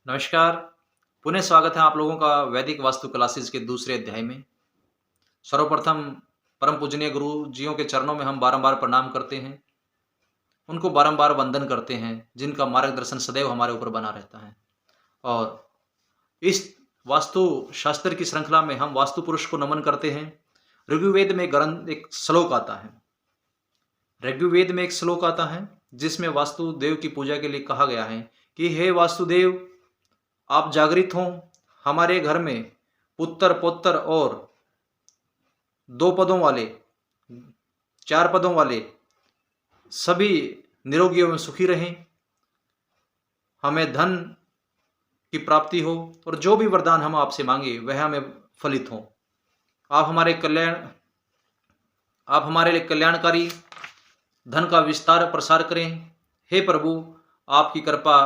नमस्कार। पुनः स्वागत है आप लोगों का वैदिक वास्तु क्लासेस के दूसरे अध्याय में। सर्वप्रथम परम पूजनीय गुरु जियों के चरणों में हम बारंबार प्रणाम करते हैं, उनको बारंबार वंदन करते हैं, जिनका मार्गदर्शन सदैव हमारे ऊपर बना रहता है। और इस वास्तु शास्त्र की श्रृंखला में हम वास्तु पुरुष को नमन करते हैं। ऋग्वेद में ग्रंथ एक श्लोक आता है, ऋग्वेद में एक श्लोक आता है जिसमें वास्तुदेव की पूजा के लिए कहा गया है कि हे वास्तुदेव, आप जागृत हों, हमारे घर में पुत्र पौत्र और 2 पदों वाले, 4 पदों वाले सभी निरोगी एवं सुखी रहें, हमें धन की प्राप्ति हो और जो भी वरदान हम आपसे मांगे वह हमें फलित हो। आप हमारे लिए कल्याणकारी धन का विस्तार प्रसार करें। हे प्रभु, आपकी कृपा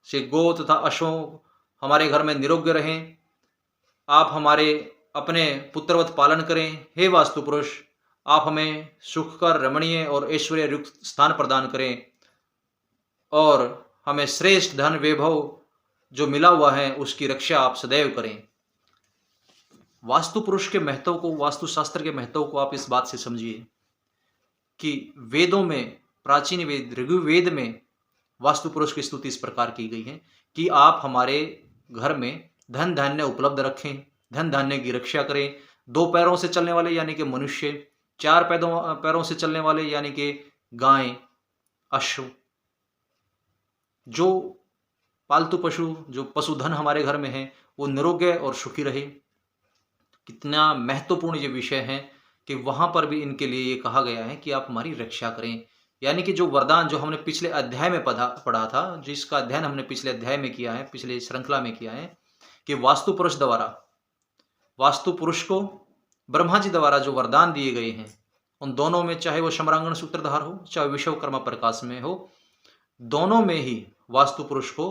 से गौ तथा अश्वों हमारे घर में निरोग्य रहें। आप हमारे अपने पुत्रवत पालन करें। हे वास्तु पुरुष, आप हमें सुखकर रमणीय और ऐश्वर्य युक्त स्थान प्रदान करें और हमें श्रेष्ठ धन वैभव जो मिला हुआ है उसकी रक्षा आप सदैव करें। वास्तु पुरुष के महत्व को, वास्तुशास्त्र के महत्व को आप इस बात से समझिए कि वेदों में, प्राचीन वेद ऋग्वेद में वास्तु पुरुष की स्तुति इस प्रकार की गई है कि आप हमारे घर में धन धान्य उपलब्ध रखें, धन धान्य की रक्षा करें। 2 पैरों से चलने वाले यानी कि मनुष्य, 4 पैरों से चलने वाले यानी कि गाय, अश्व, जो पालतू पशु, जो पशुधन हमारे घर में है वो निरोग्य और सुखी रहे। कितना महत्वपूर्ण ये विषय है कि वहां पर भी इनके लिए ये कहा गया है कि आप हमारी रक्षा करें। यानी कि जो वरदान जो हमने पिछले अध्याय में पढ़ा था, जिसका अध्ययन हमने पिछले अध्याय में किया है, पिछले श्रृंखला में किया है कि वास्तु पुरुष द्वारा, वास्तु पुरुष को ब्रह्मा जी द्वारा जो वरदान दिए गए हैं उन दोनों में, चाहे वो शमरांगण सूत्रधार हो चाहे विश्वकर्मा प्रकाश में हो, दोनों में ही वास्तु पुरुष को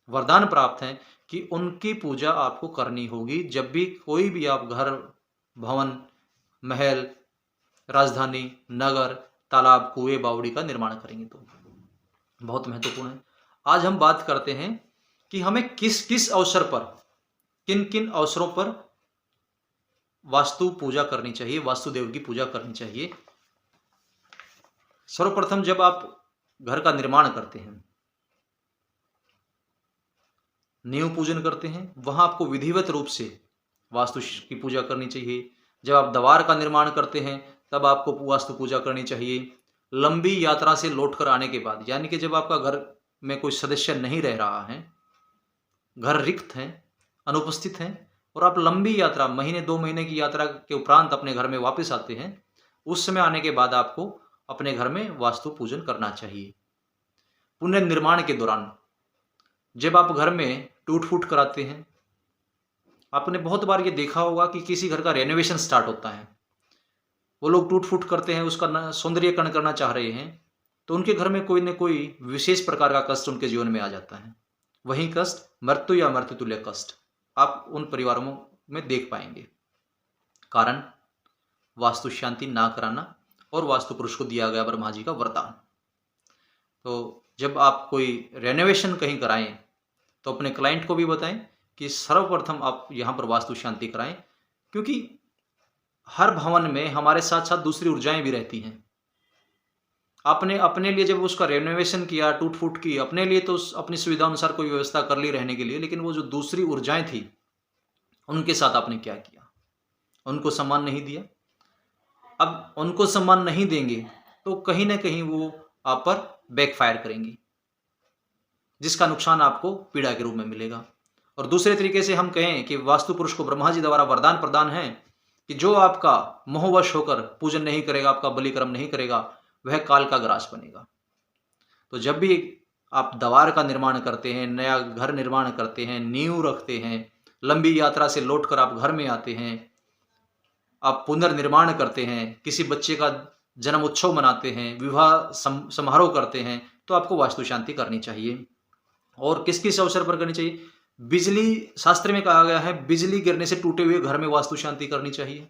वरदान प्राप्त है कि उनकी पूजा आपको करनी होगी जब भी कोई भी आप घर, भवन, महल, राजधानी, नगर, तालाब, कुएं, बावड़ी का निर्माण करेंगे। तो बहुत महत्वपूर्ण है। आज हम बात करते हैं कि हमें किस किस अवसर पर, किन किन अवसरों पर वास्तु पूजा करनी चाहिए, वास्तुदेव की पूजा करनी चाहिए। सर्वप्रथम जब आप घर का निर्माण करते हैं, नींव पूजन करते हैं, वहां आपको विधिवत रूप से वास्तु की पूजा करनी चाहिए। जब आप द्वार का निर्माण करते हैं तब आपको वास्तु पूजा करनी चाहिए। लंबी यात्रा से लौटकर आने के बाद, यानी कि जब आपका घर में कोई सदस्य नहीं रह रहा है, घर रिक्त है, अनुपस्थित है और आप लंबी यात्रा, महीने 2 महीने की यात्रा के उपरांत अपने घर में वापस आते हैं, उस समय आने के बाद आपको अपने घर में वास्तु पूजन करना चाहिए। पुनर्निर्माण के दौरान जब आप घर में टूट फूट कराते हैं, आपने बहुत बार ये देखा होगा कि किसी घर का रेनोवेशन स्टार्ट होता है, वो लोग टूट फूट करते हैं, उसका सौंदर्यीकरण करना चाह रहे हैं, तो उनके घर में कोई न कोई विशेष प्रकार का कष्ट उनके जीवन में आ जाता है। वही कष्ट मृत्यु या मृत्यु तुल्य कष्ट आप उन परिवारों में देख पाएंगे। कारण वास्तु शांति ना कराना और वास्तु पुरुष को दिया गया ब्रह्मा जी का वरदान। तो जब आप कोई रेनोवेशन कहीं कराएं तो अपने क्लाइंट को भी बताएं कि सर्वप्रथम आप यहाँ पर वास्तु शांति कराएं, क्योंकि हर भवन में हमारे साथ साथ दूसरी ऊर्जाएं भी रहती हैं। आपने अपने लिए जब उसका रेनोवेशन किया, टूट फूट की, अपने लिए तो अपनी सुविधा अनुसार कोई व्यवस्था कर ली रहने के लिए, लेकिन वो जो दूसरी ऊर्जाएं थी उनके साथ आपने क्या किया? उनको सम्मान नहीं दिया। अब उनको सम्मान नहीं देंगे तो कहीं ना कहीं वो आप पर बैकफायर करेंगी, जिसका नुकसान आपको पीड़ा के रूप में मिलेगा। और दूसरे तरीके से हम कहें कि वास्तु पुरुष को ब्रह्मा जी द्वारा वरदान प्रदान है कि जो आपका मोहवश होकर पूजन नहीं करेगा, आपका बलिकर्म नहीं करेगा, वह काल का ग्रास बनेगा। तो जब भी आप द्वार का निर्माण करते हैं, नया घर निर्माण करते हैं, नींव रखते हैं, लंबी यात्रा से लौटकर आप घर में आते हैं, आप पुनर्निर्माण करते हैं, किसी बच्चे का जन्म उत्सव मनाते हैं, विवाह समारोह करते हैं, तो आपको वास्तु शांति करनी चाहिए। और किस किस अवसर पर करनी चाहिए? बिजली, शास्त्र में कहा गया है बिजली गिरने से टूटे हुए घर में वास्तु शांति करनी चाहिए।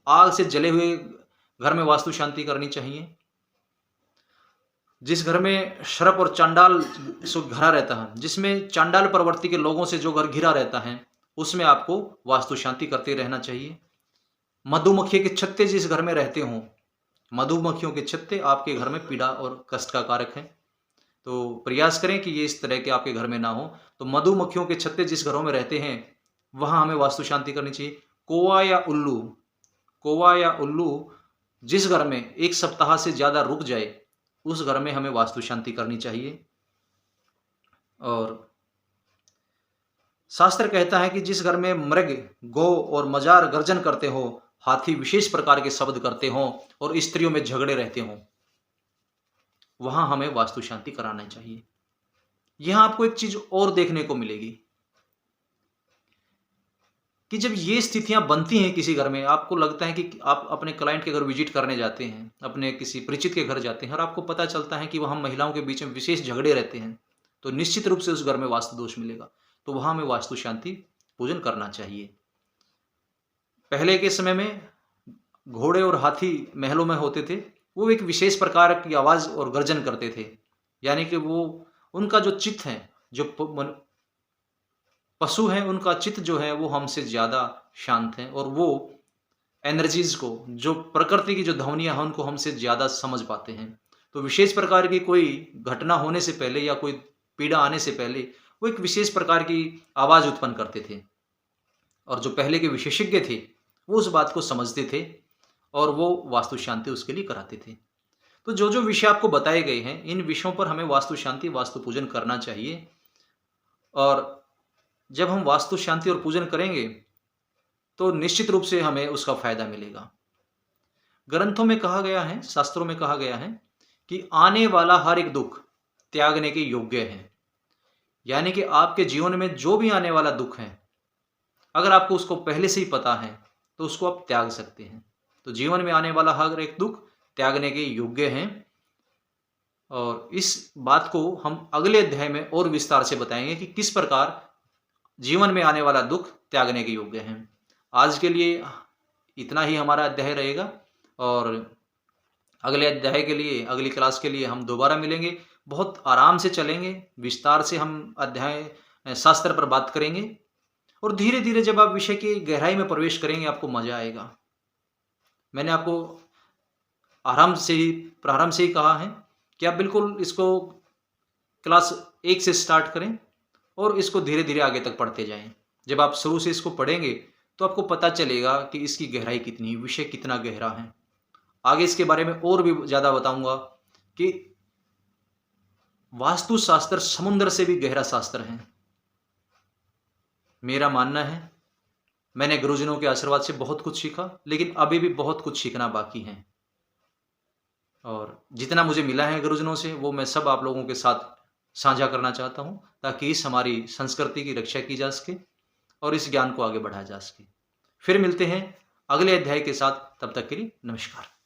आग से जले हुए घर में वास्तु शांति करनी चाहिए। जिस घर में शरप और चांडाल सो घरा रहता है, जिसमें चांडाल प्रवृत्ति के लोगों से जो घर घिरा रहता है, उसमें आपको वास्तु शांति करते रहना चाहिए। मधुमक्खी के छत्ते जिस घर में रहते हों, मधुमक्खियों के छत्ते आपके घर में पीड़ा और कष्ट का कारक है, तो प्रयास करें कि ये इस तरह के आपके घर में ना हो। तो मधुमक्खियों के छत्ते जिस घरों में रहते हैं, वहाँ हमें वास्तु शांति करनी चाहिए। कौवा या उल्लू जिस घर में 1 सप्ताह से ज़्यादा रुक जाए, उस घर में हमें वास्तु शांति करनी चाहिए। और शास्त्र कहता है कि जिस घर में मृग, गौ और मजार गर्जन करते हो, हाथी विशेष प्रकार के शब्द करते हों और स्त्रियों में झगड़े रहते हों, वहां हमें वास्तु शांति कराना चाहिए। यहां आपको एक चीज और देखने को मिलेगी कि जब ये स्थितियां बनती हैं किसी घर में, आपको लगता है कि आप अपने क्लाइंट के घर विजिट करने जाते हैं, अपने किसी परिचित के घर जाते हैं और आपको पता चलता है कि वहां महिलाओं के बीच में विशेष झगड़े रहते हैं, तो निश्चित रूप से उस घर में वास्तु दोष मिलेगा। तो वहां हमें वास्तु शांति पूजन करना चाहिए। पहले के समय में घोड़े और हाथी महलों में होते थे, वो एक विशेष प्रकार की आवाज और गर्जन करते थे, यानी कि वो उनका जो चित्त है, जो पशु हैं, उनका चित्त जो है वो हमसे ज़्यादा शांत है और वो एनर्जीज को, जो प्रकृति की जो ध्वनियाँ हैं, उनको हमसे ज़्यादा समझ पाते हैं। तो विशेष प्रकार की कोई घटना होने से पहले या कोई पीड़ा आने से पहले वो एक विशेष प्रकार की आवाज़ उत्पन्न करते थे, और जो पहले के विशेषज्ञ थे वो उस बात को समझते थे और वो वास्तु शांति उसके लिए कराते थे। तो जो जो विषय आपको बताए गए हैं, इन विषयों पर हमें वास्तु शांति, वास्तु पूजन करना चाहिए। और जब हम वास्तु शांति और पूजन करेंगे तो निश्चित रूप से हमें उसका फायदा मिलेगा। ग्रंथों में कहा गया है, शास्त्रों में कहा गया है कि आने वाला हर एक दुख त्यागने के योग्य है, यानी कि आपके जीवन में जो भी आने वाला दुख है, अगर आपको उसको पहले से ही पता है तो उसको आप त्याग सकते हैं। तो जीवन में आने वाला हर एक दुख त्यागने के योग्य हैं, और इस बात को हम अगले अध्याय में और विस्तार से बताएंगे कि किस प्रकार जीवन में आने वाला दुख त्यागने के योग्य हैं। आज के लिए इतना ही हमारा अध्याय रहेगा, और अगले अध्याय के लिए, अगली क्लास के लिए हम दोबारा मिलेंगे। बहुत आराम से चलेंगे, विस्तार से हम अध्याय शास्त्र पर बात करेंगे, और धीरे धीरे जब आप विषय की गहराई में प्रवेश करेंगे आपको मजा आएगा। मैंने आपको प्रारंभ से ही कहा है कि आप बिल्कुल इसको क्लास 1 से स्टार्ट करें और इसको धीरे धीरे आगे तक पढ़ते जाएं। जब आप शुरू से इसको पढ़ेंगे तो आपको पता चलेगा कि इसकी गहराई कितनी, विषय कितना गहरा है। आगे इसके बारे में और भी ज़्यादा बताऊंगा कि वास्तु शास्त्र समुद्र से भी गहरा शास्त्र है, मेरा मानना है। मैंने गुरुजनों के आशीर्वाद से बहुत कुछ सीखा, लेकिन अभी भी बहुत कुछ सीखना बाकी है, और जितना मुझे मिला है गुरुजनों से वो मैं सब आप लोगों के साथ साझा करना चाहता हूं, ताकि इस हमारी संस्कृति की रक्षा की जा सके और इस ज्ञान को आगे बढ़ाया जा सके। फिर मिलते हैं अगले अध्याय के साथ, तब तक के लिए नमस्कार।